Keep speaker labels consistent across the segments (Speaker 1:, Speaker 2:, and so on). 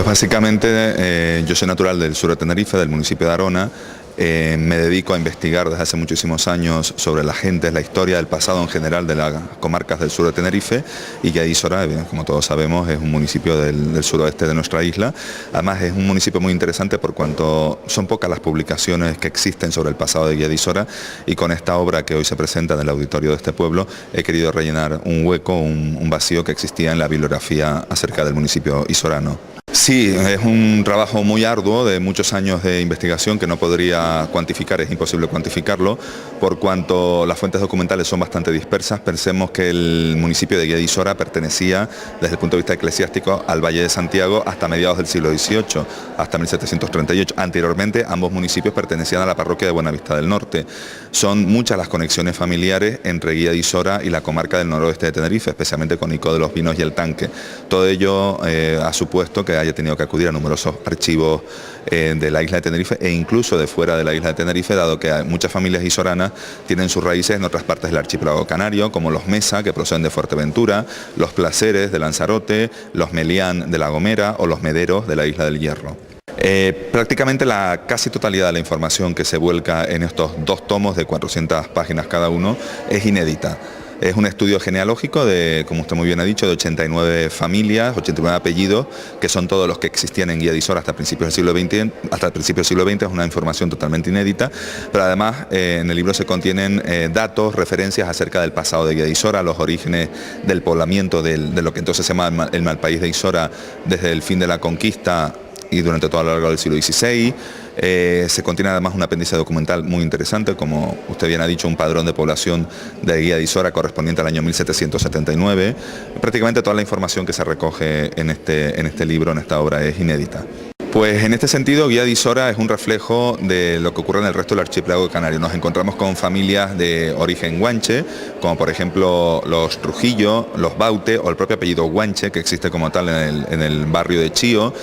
Speaker 1: Pues básicamente yo soy natural del sur de Tenerife, del municipio de Arona. Me dedico a investigar desde hace muchísimos años sobre las gentes, la historia, el pasado en general de las comarcas del sur de Tenerife, y Guiadí-Sora, como todos sabemos, es un municipio del suroeste de nuestra isla. Además es un municipio muy interesante por cuanto son pocas las publicaciones que existen sobre el pasado de Guiadí-Sora, y con esta obra que hoy se presenta en el auditorio de este pueblo he querido rellenar un hueco, un vacío que existía en la bibliografía acerca del municipio isorano. Sí, es un trabajo muy arduo de muchos años de investigación que no podría cuantificar, es imposible cuantificarlo, por cuanto las fuentes documentales son bastante dispersas. Pensemos que el municipio de Guiadí-Sora pertenecía, desde el punto de vista eclesiástico, al Valle de Santiago hasta mediados del siglo XVIII, hasta 1738. Anteriormente, ambos municipios pertenecían a la parroquia de Buenavista del Norte. Son muchas las conexiones familiares entre Guiadí-Sora y la comarca del noroeste de Tenerife, especialmente con Ico de los Vinos y el Tanque. Todo ello ha supuesto que haya tenido que acudir a numerosos archivos de la isla de Tenerife e incluso de fuera de la isla de Tenerife, dado que muchas familias isoranas tienen sus raíces en otras partes del archipiélago canario, como los Mesa, que proceden de Fuerteventura, los Placeres de Lanzarote, los Melián de La Gomera o los Mederos de la isla del Hierro. Prácticamente la casi totalidad de la información que se vuelca en estos dos tomos de 400 páginas cada uno es inédita. Es un estudio genealógico de, como usted muy bien ha dicho, de 89 familias, 89 apellidos, que son todos los que existían en Guiadí-Sora hasta principios del siglo XX. Hasta el principio del siglo XX es una información totalmente inédita, pero además en el libro se contienen datos, referencias acerca del pasado de Guiadí-Sora, los orígenes del poblamiento de lo que entonces se llama el Malpaís de Isora desde el fin de la conquista y durante todo lo largo del siglo XVI. Se contiene además un apéndice documental muy interesante, como usted bien ha dicho, un padrón de población de Guiadí-Sora correspondiente al año 1779. Prácticamente toda la información que se recoge en este libro, en esta obra, es inédita. Pues en este sentido, Guiadí-Sora es un reflejo de lo que ocurre en el resto del archipiélago canario. Nos encontramos con familias de origen guanche, como por ejemplo los Trujillo, los Baute o el propio apellido Guanche, que existe como tal en el barrio de Chío.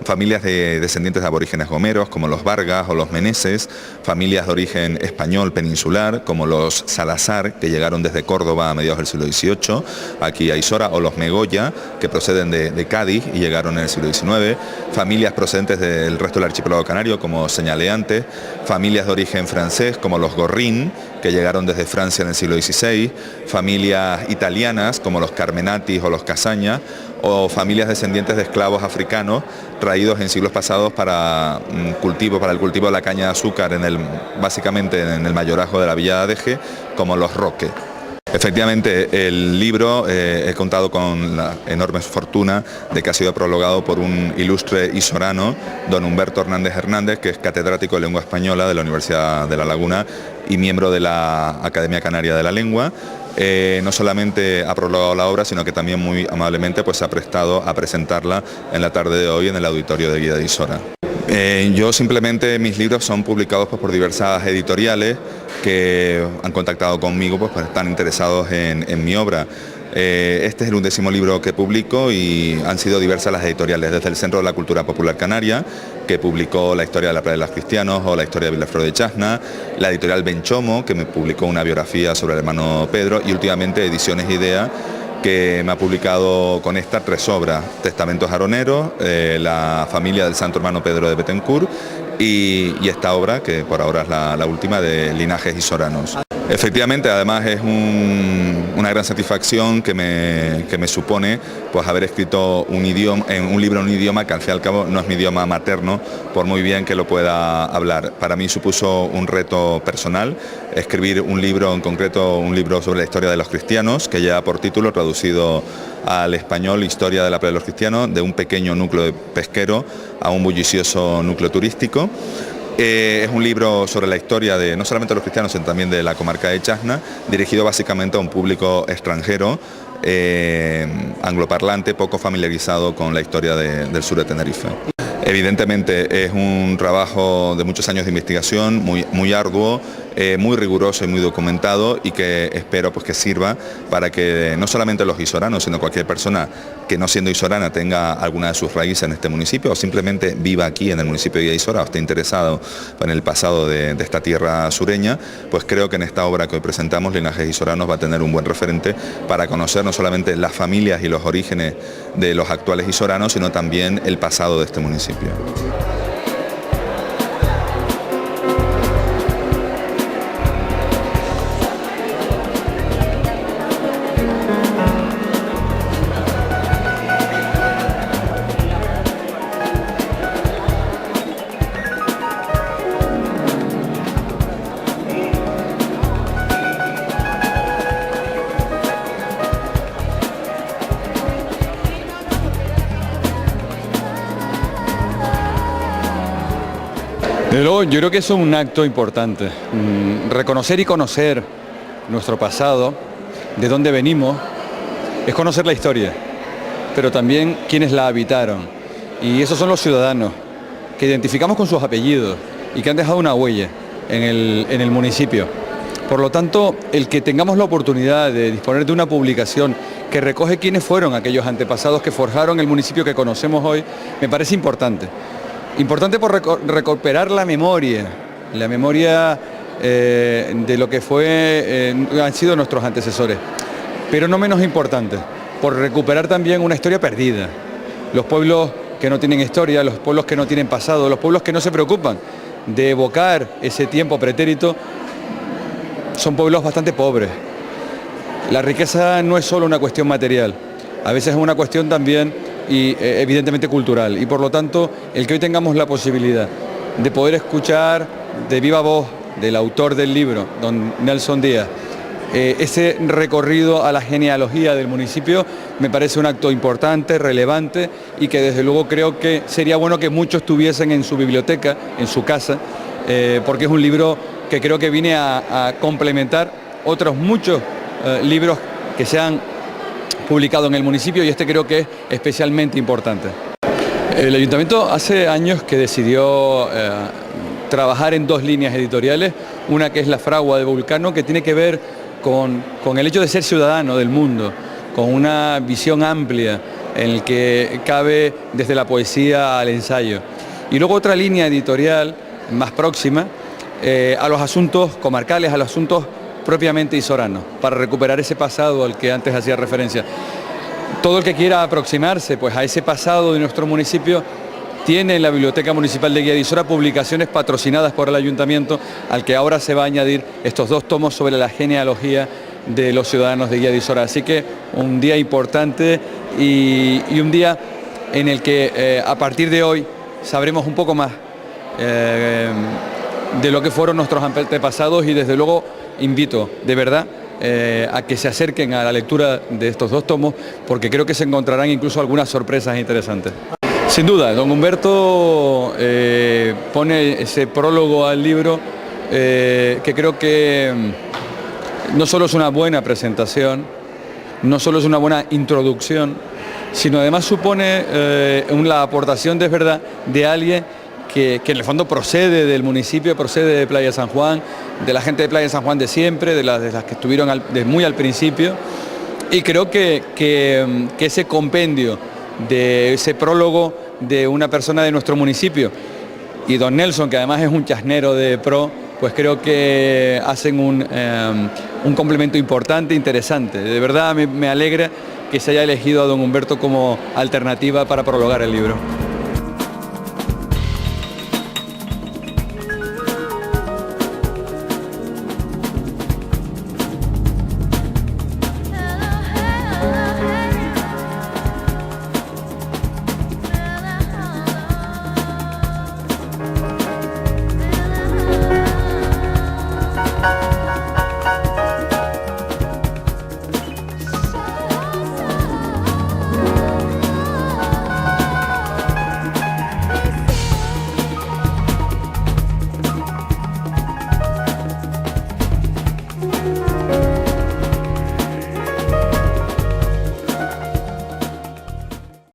Speaker 1: Familias de descendientes de aborígenes gomeros, como los Vargas o los Meneses, familias de origen español peninsular, como los Salazar, que llegaron desde Córdoba a mediados del siglo XVIII, aquí a Isora, o los Megoya, que proceden de Cádiz y llegaron en el siglo XIX, familias procedentes del resto del archipiélago canario, como señalé antes, familias de origen francés, como los Gorrín, que llegaron desde Francia en el siglo XVI, familias italianas, como los Carmenatis o los Casaña, o familias descendientes de esclavos africanos traídos en siglos pasados para el cultivo de la caña de azúcar básicamente en el mayorazgo de la Villa de Adeje, como los Roque. Efectivamente, el libro he contado con la enorme fortuna de que ha sido prologado por un ilustre isorano, don Humberto Hernández Hernández, que es catedrático de Lengua Española de la Universidad de La Laguna y miembro de la Academia Canaria de la Lengua. No solamente ha prologado la obra, sino que también muy amablemente se ha prestado a presentarla en la tarde de hoy en el auditorio de Guiadí-Sora. Yo simplemente, mis libros son publicados por diversas editoriales que han contactado conmigo pues están interesados en mi obra. Este es el 11º libro que publico y han sido diversas las editoriales, desde el Centro de la Cultura Popular Canaria, que publicó la historia de la Playa de los Cristianos o la historia de Vilaflor de Chasna, la editorial Benchomo, que me publicó una biografía sobre el hermano Pedro, y últimamente Ediciones Idea, que me ha publicado con esta 3 obras: Testamentos Aroneros, la familia del santo hermano Pedro de Betancourt y esta obra, que por ahora es la última, de Linajes Isoranos. Efectivamente, además es una gran satisfacción que me supone pues haber escrito un libro en un idioma que al fin y al cabo no es mi idioma materno, por muy bien que lo pueda hablar. Para mí supuso un reto personal escribir un libro, en concreto un libro sobre la historia de los cristianos, que lleva por título, traducido al español, Historia de la Playa de los Cristianos, de un pequeño núcleo pesquero a un bullicioso núcleo turístico. Es un libro sobre la historia de no solamente de los cristianos, sino también de la comarca de Chasna, dirigido básicamente a un público extranjero, angloparlante, poco familiarizado con la historia del sur de Tenerife. Evidentemente es un trabajo de muchos años de investigación, muy arduo, muy riguroso y muy documentado, y que espero pues que sirva para que no solamente los guisoranos, sino cualquier persona que no siendo guisorana tenga alguna de sus raíces en este municipio o simplemente viva aquí en el municipio de Guía de Isora o esté interesado en el pasado de esta tierra sureña, pues creo que en esta obra que hoy presentamos, Linajes Guisoranos, va a tener un buen referente para conocer no solamente las familias y los orígenes de los actuales guisoranos, sino también el pasado de este municipio.
Speaker 2: Desde luego, yo creo que eso es un acto importante. Reconocer y conocer nuestro pasado, de dónde venimos, es conocer la historia, pero también quienes la habitaron. Y esos son los ciudadanos, que identificamos con sus apellidos y que han dejado una huella en el municipio. Por lo tanto, el que tengamos la oportunidad de disponer de una publicación que recoge quiénes fueron aquellos antepasados que forjaron el municipio que conocemos hoy, me parece importante. Importante por recuperar la memoria de lo que han sido nuestros antecesores, pero no menos importante, por recuperar también una historia perdida. Los pueblos que no tienen historia, los pueblos que no tienen pasado, los pueblos que no se preocupan de evocar ese tiempo pretérito, son pueblos bastante pobres. La riqueza no es solo una cuestión material, a veces es una cuestión también y evidentemente cultural, y por lo tanto el que hoy tengamos la posibilidad de poder escuchar de viva voz del autor del libro, don Nelson Díaz, ese recorrido a la genealogía del municipio, me parece un acto importante, relevante, y que desde luego creo que sería bueno que muchos tuviesen en su biblioteca, en su casa, porque es un libro que creo que viene a complementar otros muchos libros que se han publicado en el municipio, y este creo que es especialmente importante. El ayuntamiento hace años que decidió trabajar en dos líneas editoriales, una que es La Fragua de Vulcano, que tiene que ver con el hecho de ser ciudadano del mundo, con una visión amplia en el que cabe desde la poesía al ensayo. Y luego otra línea editorial más próxima a los asuntos comarcales, a los asuntos propiamente isoranos, para recuperar ese pasado al que antes hacía referencia. Todo el que quiera aproximarse pues a ese pasado de nuestro municipio tiene en la Biblioteca Municipal de Guía de Isora publicaciones patrocinadas por el ayuntamiento, al que ahora se va a añadir estos dos tomos sobre la genealogía de los ciudadanos de Guía de Isora. Así que un día importante y un día en el que a partir de hoy sabremos un poco más de lo que fueron nuestros antepasados, y desde luego invito de verdad a que se acerquen a la lectura de estos dos tomos, porque creo que se encontrarán incluso algunas sorpresas interesantes. Sin duda, don Humberto pone ese prólogo al libro que creo que no solo es una buena presentación, no solo es una buena introducción, sino además supone la aportación de verdad de alguien que en el fondo procede del municipio, procede de Playa San Juan, de la gente de Playa San Juan de siempre, de las que estuvieron muy al principio, y creo que ese compendio de ese prólogo de una persona de nuestro municipio y don Nelson, que además es un chasnero de pro, pues creo que hacen un complemento importante, interesante. De verdad me alegra que se haya elegido a don Humberto como alternativa para prologar el libro.